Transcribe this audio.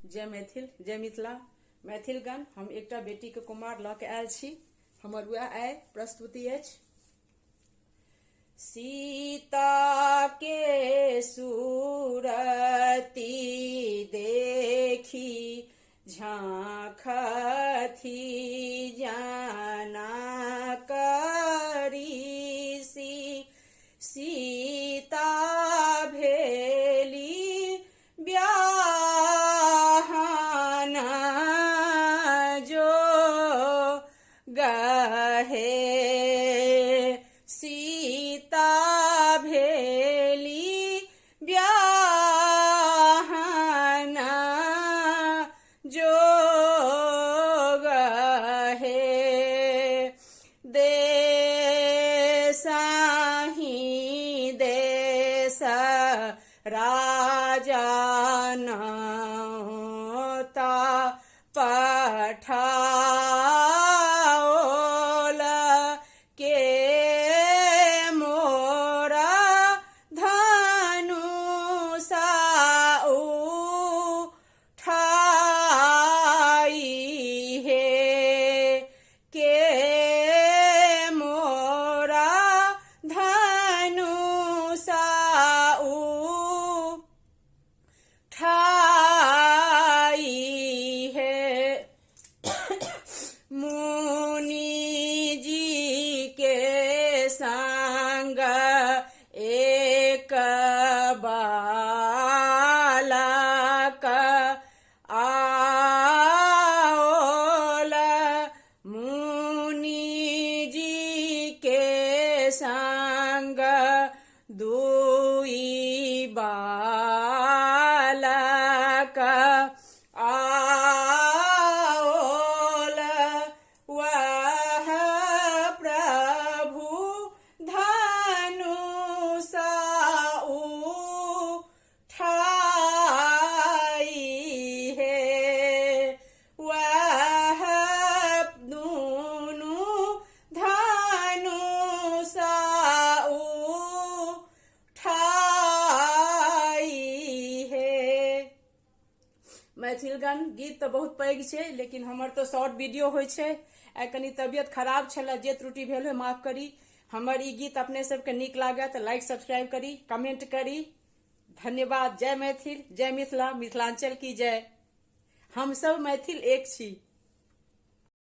जय मैथिल जय मिथिला मैथिलगण। हम एकटा बेटी के कुमार लऽ के आयल छी। हमर वह आइ प्रस्तुति अछि। सीता के सूरती देखी झांखथी जाना करी सीता भेली ब्याहना जो गहे सीता भेली ब्याहना जो गहे देसाही देश राजा नता पठाओल के मोरा धनुषा उठाई हे के मोरा धनुषा उठाई है। मुनि जी के संग एक बालक आओल मुनि जी के संग दुई बालक आओल वह प्रभु धनुषा उठाई है वह दोनों धनुषा उठाई है। मैथिलगण गीत तो बहुत पैघ छै, लेकिन हमर तो शॉर्ट वीडियो होइ छै। आइ कनी तबियत खराब छलै, जे त्रुटि भेल हो माफ करी। हमर ई गीत अपने सबके नीक लागे तो लाइक सब्सक्राइब करी, कमेंट करी। धन्यवाद। जय मैथिल जय मिथिला, मिथिलांचल की जय। हम सब मैथिल एक छी।